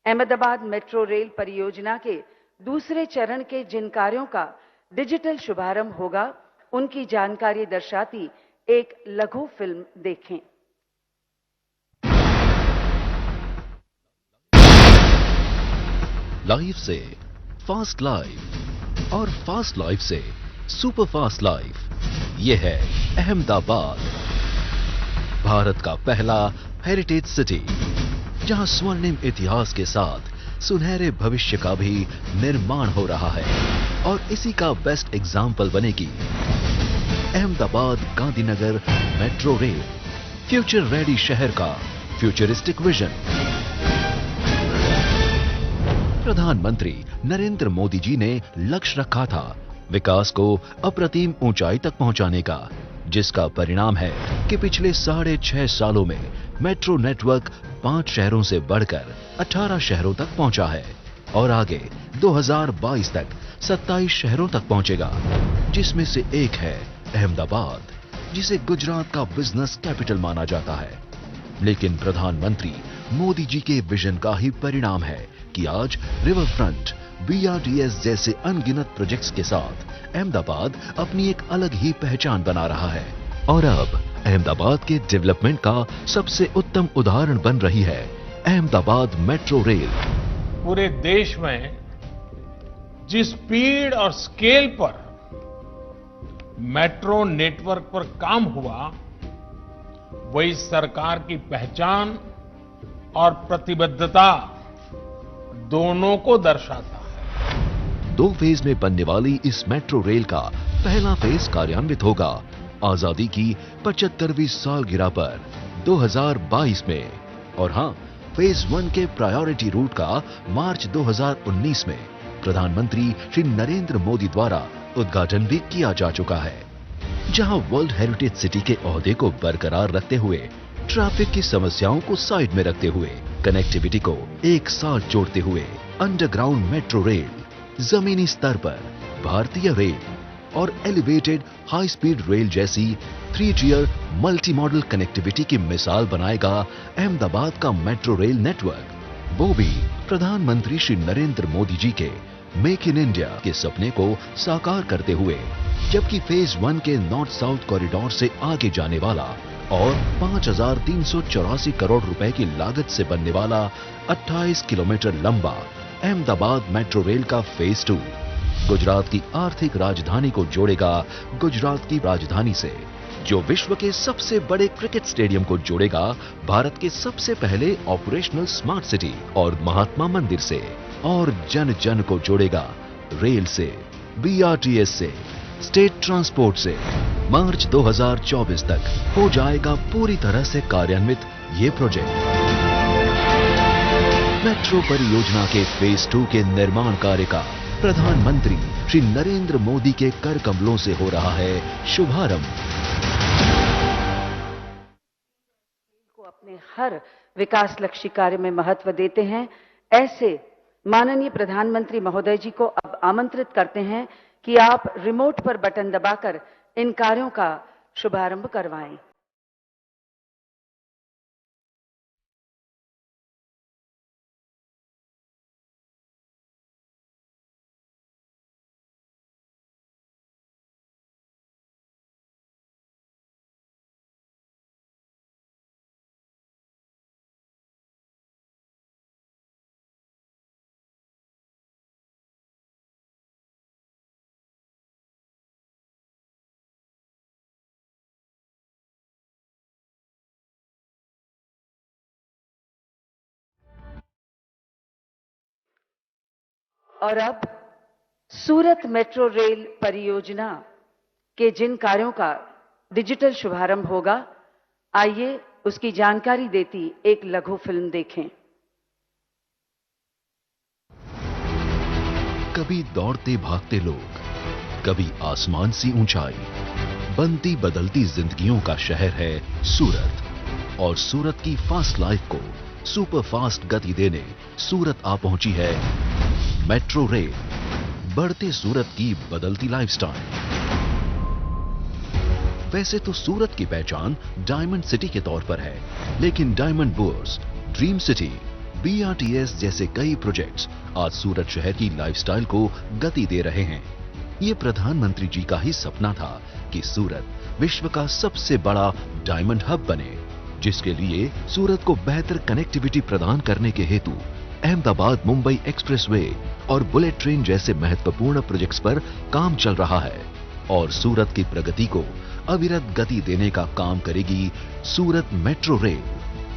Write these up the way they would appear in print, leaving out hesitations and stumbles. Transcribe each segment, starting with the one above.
Ahmedabad metro rail परियोजना के दूसरे चरण के जिन कार्यों का डिजिटल शुभारंभ होगा, उनकी जानकारी दर्शाती एक लघु फिल्म देखें। लाइफ से फास्ट लाइफ और फास्ट लाइफ से सुपर फास्ट लाइफ, ये है अहमदाबाद, भारत का पहला हेरिटेज सिटी, जहां स्वर्णिम इतिहास के साथ सुनहरे भविष्य का भी निर्माण हो रहा है। और इसी का बेस्ट एग्जाम्पल बनेगी Ahmedabad Gandhinagar metro rail, future ready शहर का फ्यूचरिस्टिक विजन। प्रधानमंत्री नरेंद्र मोदी जी ने लक्ष्य रखा था विकास को अप्रतिम ऊंचाई तक पहुंचाने का, जिसका परिणाम है कि पिछले 6.5 सालों में मेट्रो नेटवर्क 5 शहरों से बढ़कर 18 शहरों तक पहुंचा है और आगे 2022 तक 27 शहरों तक पहुंचेगा, जिसमें से एक है अहमदाबाद, जिसे गुजरात का बिजनेस कैपिटल माना जाता है। लेकिन प्रधानमंत्री मोदी जी के विजन का ही परिणाम है कि आज रिवर फ्रंट, BRTS जैसे अनगिनत प्रोजेक्ट्स के साथ अहमदाबाद अपनी एक अलग ही पहचान बना रहा है। और अब अहमदाबाद के डेवलपमेंट का सबसे उत्तम उदाहरण बन रही है अहमदाबाद मेट्रो रेल। पूरे देश में जिस स्पीड और स्केल पर मेट्रो नेटवर्क पर काम हुआ, वही सरकार की पहचान और प्रतिबद्धता दोनों को दर्शाता है। 2 फेज में बनने वाली इस मेट्रो रेल का पहला फेज कार्यान्वित होगा आजादी की 75वीं सालगिरह पर 2022 में, और हां, फेज 1 के प्रायोरिटी रूट का मार्च 2019 में प्रधानमंत्री श्री नरेंद्र मोदी द्वारा उद्घाटन भी किया जा चुका है, जहां वर्ल्ड हेरिटेज सिटी के ओहदे को बरकरार रखते हुए, ट्रैफिक की समस्याओं को साइड में रखते हुए, कनेक्टिविटी को एक साथ जोड़ते हुए अंडरग्राउंड मेट्रो रेल, जमीनी स्तर पर भारतीय रेल और एलिवेटेड हाई स्पीड रेल जैसी 3 टियर मल्टी मॉडल कनेक्टिविटी की मिसाल बनाएगा अहमदाबाद का मेट्रो रेल नेटवर्क, वो भी प्रधानमंत्री श्री नरेंद्र मोदी जी के मेक इन इंडिया के सपने को साकार करते हुए। जबकि फेज 1 के नॉर्थ साउथ कॉरिडोर से आगे जाने वाला और 5,384 करोड़ रुपए की लागत से बनने वाला 28 किलोमीटर लंबा अहमदाबाद मेट्रो रेल का फेज 2 गुजरात की आर्थिक राजधानी को जोड़ेगा गुजरात की राजधानी से, जो विश्व के सबसे बड़े क्रिकेट स्टेडियम को जोड़ेगा भारत के सबसे पहले ऑपरेशनल स्मार्ट सिटी और महात्मा मंदिर से, और जन जन को जोड़ेगा रेल से, BRTS से, स्टेट ट्रांसपोर्ट से। मार्च 2024 तक हो जाएगा पूरी तरह से कार्यान्वित ये प्रोजेक्ट। मेट्रो परियोजना के फेज 2 के निर्माण कार्य का प्रधानमंत्री श्री नरेंद्र मोदी के कर कमलों से हो रहा है शुभारंभ। को अपने हर विकास लक्ष्य कार्य में महत्व देते हैं, ऐसे माननीय प्रधानमंत्री महोदय जी को अब आमंत्रित करते हैं कि आप रिमोट पर बटन दबाकर इन कार्यों का शुभारंभ करवाएं। और अब सूरत मेट्रो रेल परियोजना के जिन कार्यों का डिजिटल शुभारंभ होगा, आइए उसकी जानकारी देती एक लघु फिल्म देखें। कभी दौड़ते भागते लोग, कभी आसमान सी ऊंचाई, बनती बदलती जिंदगियों का शहर है सूरत। और सूरत की फास्ट लाइफ को सुपर फास्ट गति देने सूरत आ पहुंची है मेट्रो रेल, बढ़ते सूरत की बदलती लाइफस्टाइल। वैसे तो सूरत की पहचान डायमंड सिटी के तौर पर है, लेकिन diamond bourse, dream city, BRTS जैसे कई प्रोजेक्ट्स आज सूरत शहर की लाइफस्टाइल को गति दे रहे हैं। ये प्रधानमंत्री जी का ही सपना था कि सूरत विश्व का सबसे बड़ा डायमंड हब बने, जिसके लिए सूरत को बेहतर कनेक्टिविटी प्रदान करने के हेतु अहमदाबाद मुंबई एक्सप्रेसवे और बुलेट ट्रेन जैसे महत्वपूर्ण प्रोजेक्ट्स पर काम चल रहा है और सूरत की प्रगति को अविरत गति देने का काम करेगी सूरत मेट्रो रेल।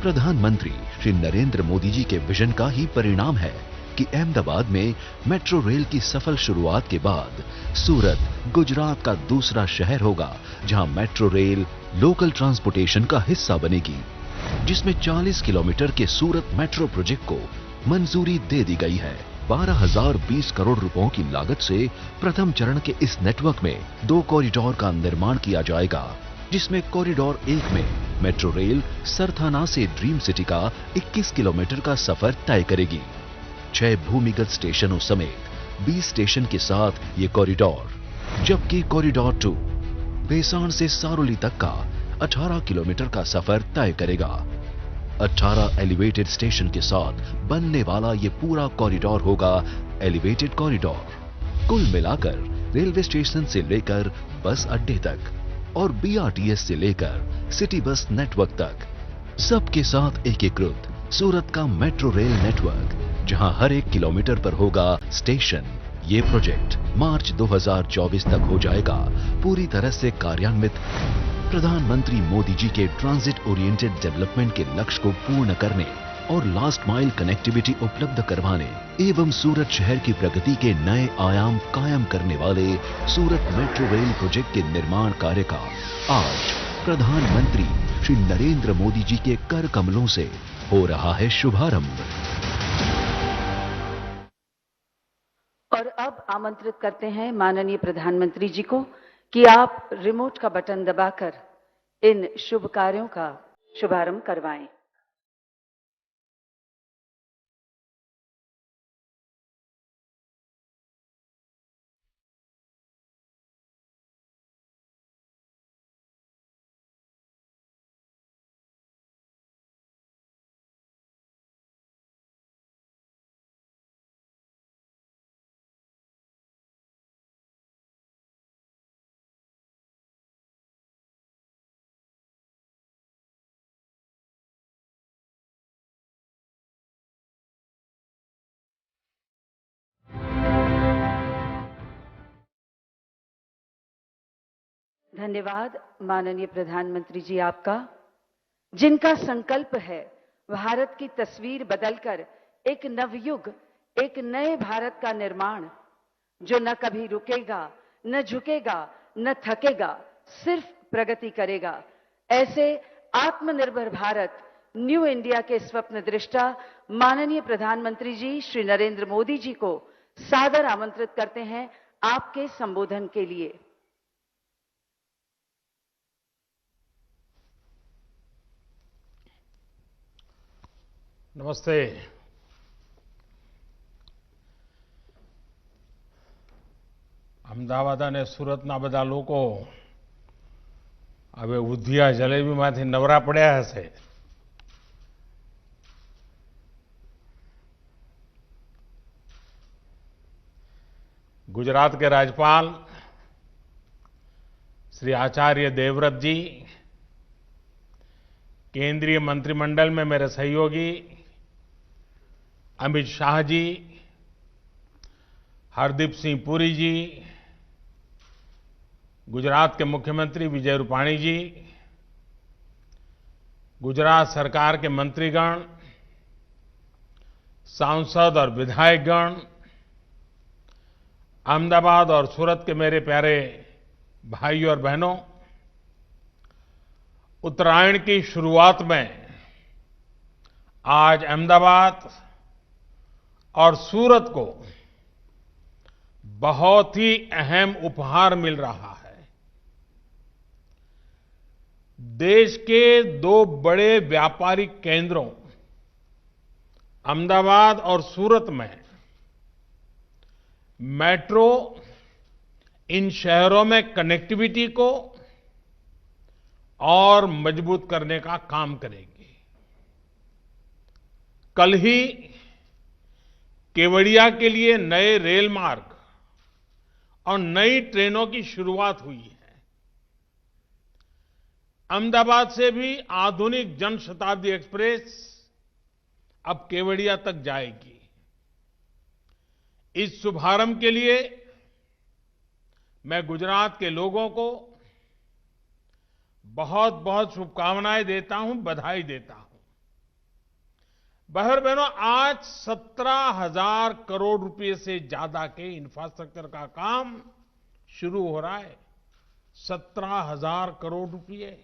प्रधानमंत्री श्री नरेंद्र मोदी जी के विजन का ही परिणाम है कि अहमदाबाद में मेट्रो रेल की सफल शुरुआत के बाद सूरत गुजरात का दूसरा शहर होगा जहां मेट्रो रेल लोकल ट्रांसपोर्टेशन का हिस्सा बनेगी, जिसमें 40 किलोमीटर के सूरत मेट्रो प्रोजेक्ट को मंजूरी दे दी गई है। 12,020 करोड़ रुपयों की लागत से प्रथम चरण के इस नेटवर्क में 2 कॉरिडोर का निर्माण किया जाएगा, जिसमें कॉरिडोर 1 में मेट्रो रेल सरथाना से ड्रीम सिटी का 21 किलोमीटर का सफर तय करेगी। 6 भूमिगत स्टेशनों समेत 20 स्टेशन के साथ ये कॉरिडोर, जबकि कॉरिडोर 2 बेसाण से सारोली तक का 18 किलोमीटर का सफर तय करेगा। 18 एलिवेटेड स्टेशन के साथ बनने वाला ये पूरा कॉरिडोर होगा एलिवेटेड कॉरिडोर। कुल मिलाकर रेलवे स्टेशन से लेकर बस अड्डे तक और BRTS से लेकर सिटी बस नेटवर्क तक सबके साथ एकीकृत सूरत का मेट्रो रेल नेटवर्क, जहां हर 1 किलोमीटर पर होगा स्टेशन। ये प्रोजेक्ट मार्च 2024 तक हो जाएगा पूरी तरह से कार्यान्वित। प्रधानमंत्री मोदी जी के ट्रांजिट ओरिएंटेड डेवलपमेंट के लक्ष्य को पूर्ण करने और लास्ट माइल कनेक्टिविटी उपलब्ध करवाने एवं सूरत शहर की प्रगति के नए आयाम कायम करने वाले सूरत मेट्रो रेल प्रोजेक्ट के निर्माण कार्य का आज प्रधानमंत्री श्री नरेंद्र मोदी जी के कर कमलों से हो रहा है शुभारंभ। और अब आमंत्रित करते हैं माननीय प्रधानमंत्री जी को कि आप रिमोट का बटन दबाकर इन शुभ कार्यों का शुभारंभ करवाएं। धन्यवाद माननीय प्रधानमंत्री जी आपका, जिनका संकल्प है भारत की तस्वीर बदलकर एक नवयुग, एक नए भारत का निर्माण, जो न कभी रुकेगा, न झुकेगा, न थकेगा, सिर्फ प्रगति करेगा। ऐसे आत्मनिर्भर भारत, न्यू इंडिया के स्वप्न दृष्टा माननीय प्रधानमंत्री जी श्री नरेंद्र मोदी जी को सादर आमंत्रित करते हैं आपके संबोधन के लिए। નમસ્તે. અમદાવાદ અને સુરતના બધા લોકો હવે ઉધિયા જલેબીમાંથી નવરા પડ્યા હશે. गुजरात के राज्यपाल श्री आचार्य देवव्रत जी, केंद्रीय मंत्रिमंडल में मेरे सहयोगी अमित शाह जी, हरदीप सिंह पुरी जी, गुजरात के मुख्यमंत्री विजय रूपाणी जी, गुजरात सरकार के मंत्रीगण, सांसद और विधायकगण, अहमदाबाद और सूरत के मेरे प्यारे भाइयों और बहनों, उत्तरायण की शुरुआत में आज अहमदाबाद और सूरत को बहुत ही अहम उपहार मिल रहा है। देश के 2 बड़े व्यापारिक केंद्रों अहमदाबाद और सूरत में मेट्रो इन शहरों में कनेक्टिविटी को और मजबूत करने का काम करेगी। कल ही केवड़िया के लिए नए रेल मार्ग और नई ट्रेनों की शुरुआत हुई है। अहमदाबाद से भी आधुनिक जनशताब्दी एक्सप्रेस अब केवड़िया तक जाएगी। इस शुभारंभ के लिए मैं गुजरात के लोगों को बहुत बहुत शुभकामनाएं देता हूं, बधाई देता हूं। भाइयों और बहनों, आज 17,000 करोड़ रुपए से ज्यादा के इंफ्रास्ट्रक्चर का काम शुरू हो रहा है। 17,000 करोड़ रुपए।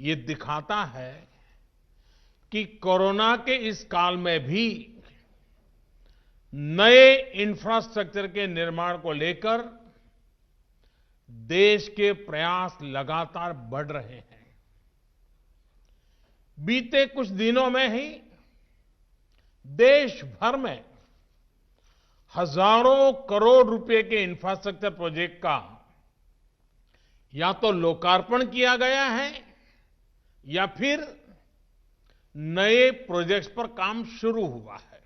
ये दिखाता है कि कोरोना के इस काल में भी नए इंफ्रास्ट्रक्चर के निर्माण को लेकर देश के प्रयास लगातार बढ़ रहे हैं। बीते कुछ दिनों में ही देश भर में हजारों करोड़ रुपए के इंफ्रास्ट्रक्चर प्रोजेक्ट का या तो लोकार्पण किया गया है या फिर नए प्रोजेक्ट्स पर काम शुरू हुआ है।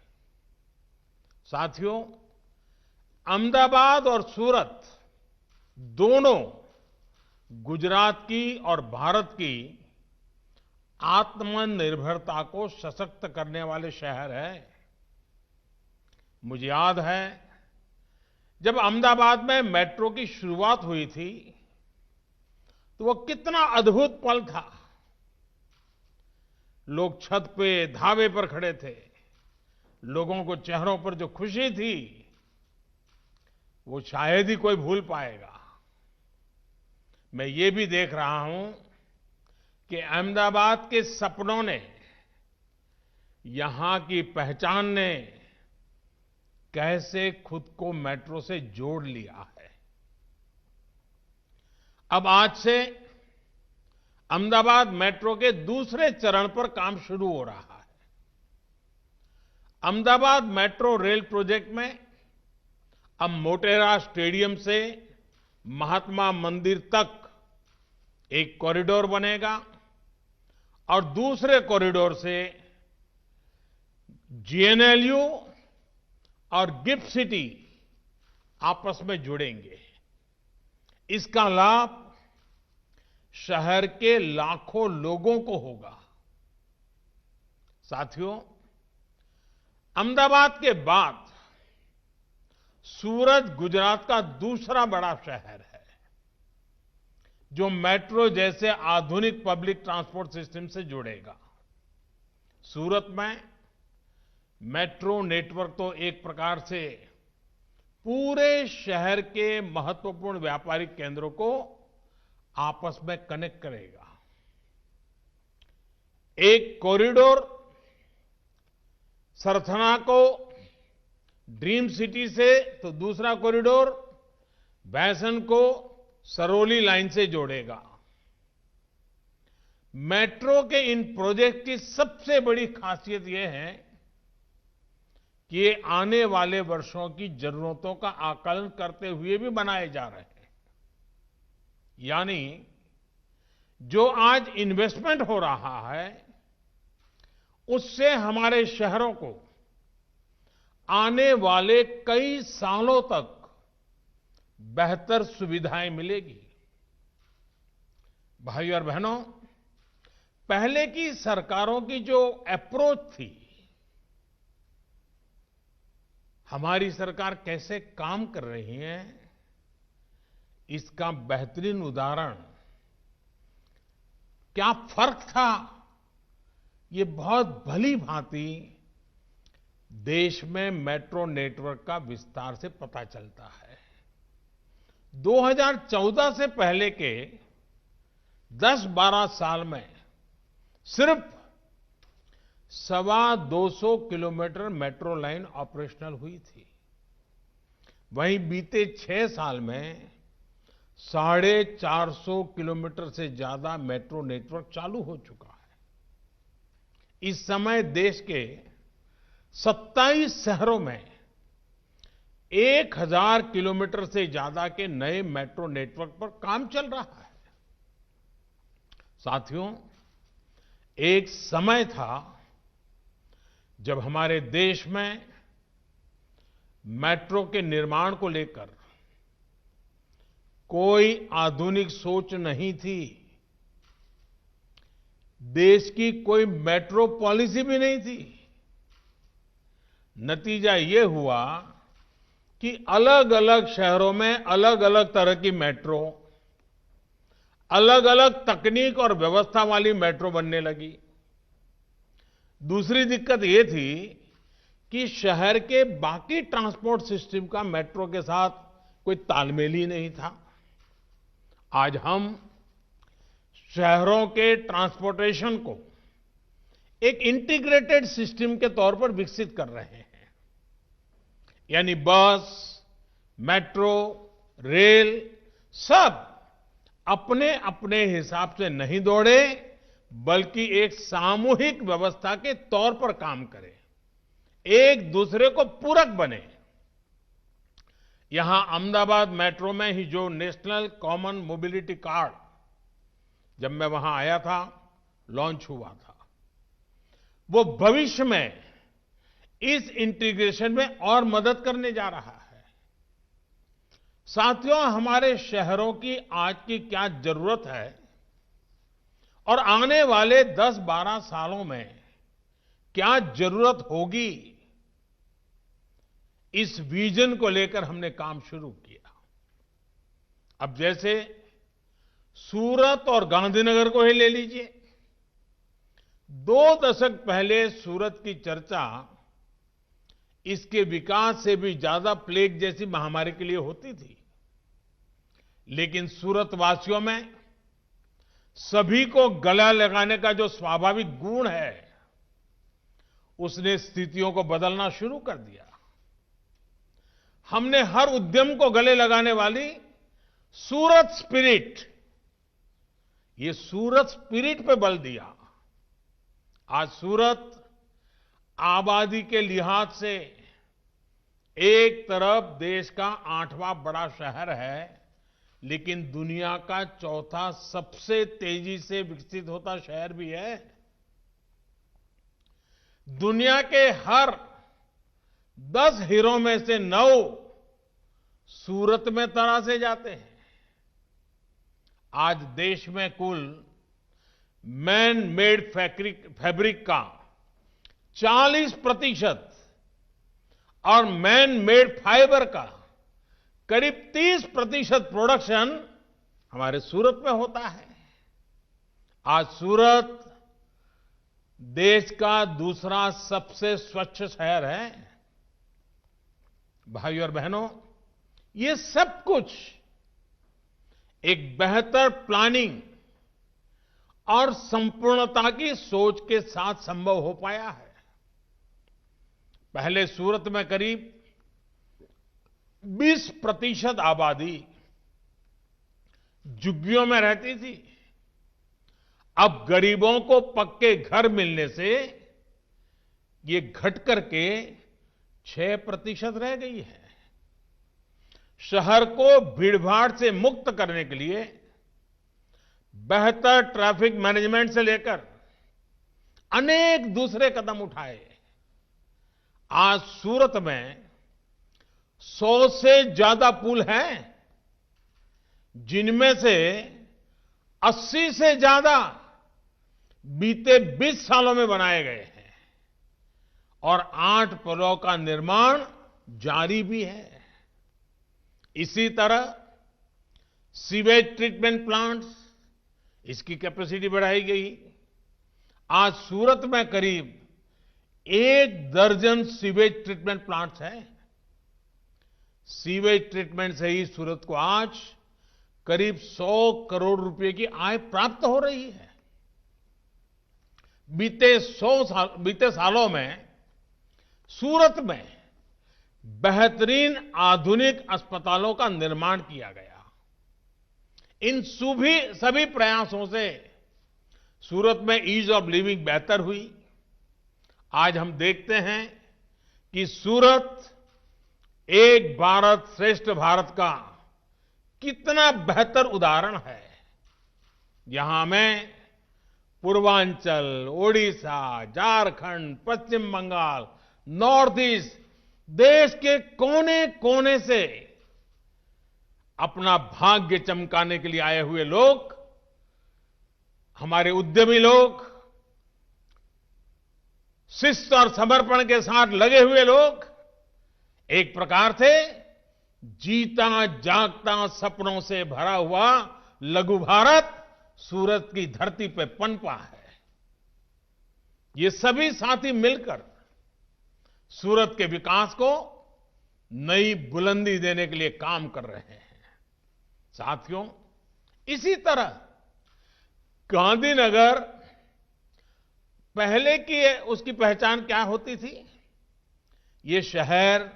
साथियों, अहमदाबाद और सूरत दोनों गुजरात की और भारत की आत्मनिर्भरता को सशक्त करने वाले शहर हैं। मुझे याद है जब अहमदाबाद में मेट्रो की शुरुआत हुई थी तो वो कितना अद्भुत पल था। लोग छत पे धाबे पर खड़े थे। लोगों को चेहरों पर जो खुशी थी वो शायद ही कोई भूल पाएगा। मैं ये भी देख रहा हूं कि अहमदाबाद के सपनों ने, यहां की पहचान ने कैसे खुद को मेट्रो से जोड़ लिया है। अब आज से अहमदाबाद मेट्रो के दूसरे चरण पर काम शुरू हो रहा है। अहमदाबाद मेट्रो रेल प्रोजेक्ट में अब मोटेरा स्टेडियम से महात्मा मंदिर तक एक कॉरिडोर बनेगा और दूसरे कॉरिडोर से जीएनएलयू और गिफ्ट सिटी आपस में जुड़ेंगे। इसका लाभ शहर के लाखों लोगों को होगा। साथियों, अहमदाबाद के बाद सूरत गुजरात का दूसरा बड़ा शहर है जो मेट्रो जैसे आधुनिक पब्लिक ट्रांसपोर्ट सिस्टम से जुड़ेगा। सूरत में मेट्रो नेटवर्क तो एक प्रकार से पूरे शहर के महत्वपूर्ण व्यापारिक केंद्रों को आपस में कनेक्ट करेगा। एक कॉरिडोर सरथना को ड्रीम सिटी से तो दूसरा कॉरिडोर भैसन को सरौली लाइन से जोड़ेगा। मेट्रो के इन प्रोजेक्ट की सबसे बड़ी खासियत यह है कि ये आने वाले वर्षों की जरूरतों का आकलन करते हुए भी बनाए जा रहे हैं। यानी जो आज इन्वेस्टमेंट हो रहा है उससे हमारे शहरों को आने वाले कई सालों तक बेहतर सुविधाएं मिलेगी। भाई और बहनों, पहले की सरकारों की जो अप्रोच थी, हमारी सरकार कैसे काम कर रही है, इसका बेहतरीन उदाहरण क्या फर्क था, ये बहुत भली भांति देश में मेट्रो नेटवर्क का विस्तार से पता चलता है। 2014 से पहले के 10-12 साल में सिर्फ 225 किलोमीटर मेट्रो लाइन ऑपरेशनल हुई थी। वहीं बीते 6 साल में 450 किलोमीटर से ज्यादा मेट्रो नेटवर्क चालू हो चुका है। इस समय देश के 27 शहरों में 1000 किलोमीटर से ज्यादा के नए मेट्रो नेटवर्क पर काम चल रहा है। साथियों, एक समय था जब हमारे देश में मेट्रो के निर्माण को लेकर कोई आधुनिक सोच नहीं थी, देश की कोई मेट्रो पॉलिसी भी नहीं थी, नतीजा ये हुआ कि अलग अलग शहरों में अलग अलग तरह की मेट्रो, अलग अलग तकनीक और व्यवस्था वाली मेट्रो बनने लगी। दूसरी दिक्कत ये थी कि शहर के बाकी ट्रांसपोर्ट सिस्टम का मेट्रो के साथ कोई तालमेल ही नहीं था। आज हम शहरों के ट्रांसपोर्टेशन को एक इंटीग्रेटेड सिस्टम के तौर पर विकसित कर रहे हैं, यानी बस, मेट्रो, रेल सब अपने अपने हिसाब से नहीं दौड़े, बल्कि एक सामूहिक व्यवस्था के तौर पर काम करें, एक दूसरे को पूरक बने। यहां अहमदाबाद मेट्रो में ही जो नेशनल कॉमन मोबिलिटी कार्ड, जब मैं वहां आया था, लॉन्च हुआ था, वो भविष्य में इस इंटीग्रेशन में और मदद करने जा रहा है। साथियों, हमारे शहरों की आज की क्या जरूरत है और आने वाले 10-12 सालों में क्या जरूरत होगी, इस विजन को लेकर हमने काम शुरू किया। अब जैसे सूरत और गांधीनगर को ही ले लीजिए। 2 दशक पहले सूरत की चर्चा इसके विकास से भी ज्यादा प्लेग जैसी महामारी के लिए होती थी, लेकिन सूरत वासियों में सभी को गला लगाने का जो स्वाभाविक गुण है, उसने स्थितियों को बदलना शुरू कर दिया। हमने हर उद्यम को गले लगाने वाली सूरत स्पिरिट, ये सूरत स्पिरिट पे बल दिया। आज सूरत आबादी के लिहाज से एक तरफ देश का 8वां बड़ा शहर है, लेकिन दुनिया का 4था सबसे तेजी से विकसित होता शहर भी है। दुनिया के हर 10 हीरो में से 9 सूरत में तरासे जाते हैं। आज देश में कुल मैन मेड फैब्रिक का 40% और मैन मेड फाइबर का करीब 30% प्रोडक्शन हमारे सूरत में होता है। आज सूरत देश का दूसरा सबसे स्वच्छ शहर है। भाइयों और बहनों, ये सब कुछ एक बेहतर प्लानिंग और संपूर्णता की सोच के साथ संभव हो पाया है। पहले सूरत में करीब 20% आबादी झुग्गियों में रहती थी। अब गरीबों को पक्के घर मिलने से ये घट करके 6% रह गई है। शहर को भीड़भाड़ से मुक्त करने के लिए बेहतर ट्रैफिक मैनेजमेंट से लेकर अनेक दूसरे कदम उठाए। आज सूरत में 100 से ज्यादा पुल हैं, जिनमें से 80 से ज्यादा बीते 20 सालों में बनाए गए हैं और 8 पुलों का निर्माण जारी भी है। इसी तरह सीवेज ट्रीटमेंट प्लांट्स, इसकी कैपेसिटी बढ़ाई गई। आज सूरत में करीब 1 दर्जन सीवेज ट्रीटमेंट प्लांट्स हैं। सीवेज ट्रीटमेंट से ही सूरत को आज करीब 100 करोड़ रुपए की आय प्राप्त हो रही है। बीते सालों में सूरत में बेहतरीन आधुनिक अस्पतालों का निर्माण किया गया। इन सभी प्रयासों से सूरत में ईज ऑफ लिविंग बेहतर हुई। आज हम देखते हैं कि सूरत एक भारत श्रेष्ठ भारत का कितना बेहतर उदाहरण है। यहां में पूर्वांचल, ओडिशा, झारखंड, पश्चिम बंगाल, नॉर्थ ईस्ट, देश के कोने कोने से अपना भाग्य चमकाने के लिए आए हुए लोग, हमारे उद्यमी लोग, शिस्त और समर्पण के साथ लगे हुए लोग, एक प्रकार से जीता जागता सपनों से भरा हुआ लघु भारत सूरत की धरती पे पनपा है। ये सभी साथी मिलकर सूरत के विकास को नई बुलंदी देने के लिए काम कर रहे हैं। साथियों, इसी तरह गांधीनगर पहले की उसकी पहचान क्या होती थी? ये शहर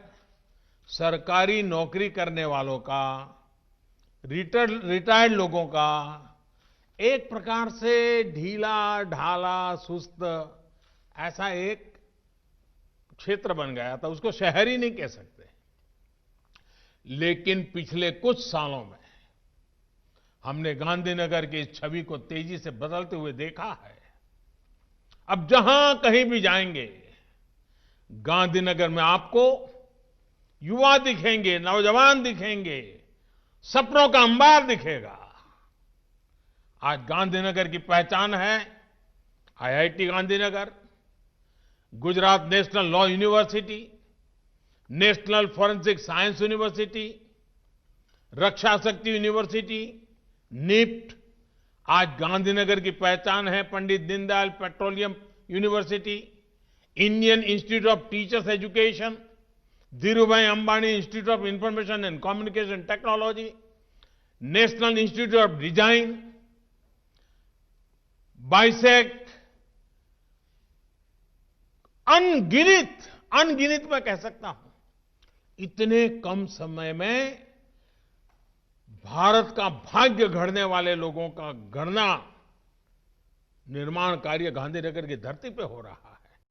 सरकारी नौकरी करने वालों का, रिटायर्ड लोगों का एक प्रकार से ढीला ढाला सुस्त ऐसा एक क्षेत्र बन गया था। उसको शहर ही नहीं कह सकते। लेकिन पिछले कुछ सालों में हमने गांधीनगर की इस छवि को तेजी से बदलते हुए देखा है। अब जहां कहीं भी जाएंगे, गांधीनगर में आपको युवा दिखेंगे, नौजवान दिखेंगे, सपनों का अंबार दिखेगा। आज गांधीनगर की पहचान है IIT Gandhinagar, Gujarat National Law University, National Forensic Science University, Raksha Shakti University, NIFT. आज गांधीनगर की पहचान है Pandit Deendayal Petroleum University, Indian Institute of Teachers Education, Dhirubhai Ambani Institute of Information and Communication Technology, National Institute of Design, BISAG. अनगिनत मैं कह सकता हूं। इतने कम समय में भारत का भाग्य गढ़ने वाले लोगों का गढ़ना, निर्माण कार्य गांधीनगर की धरती पे हो रहा है।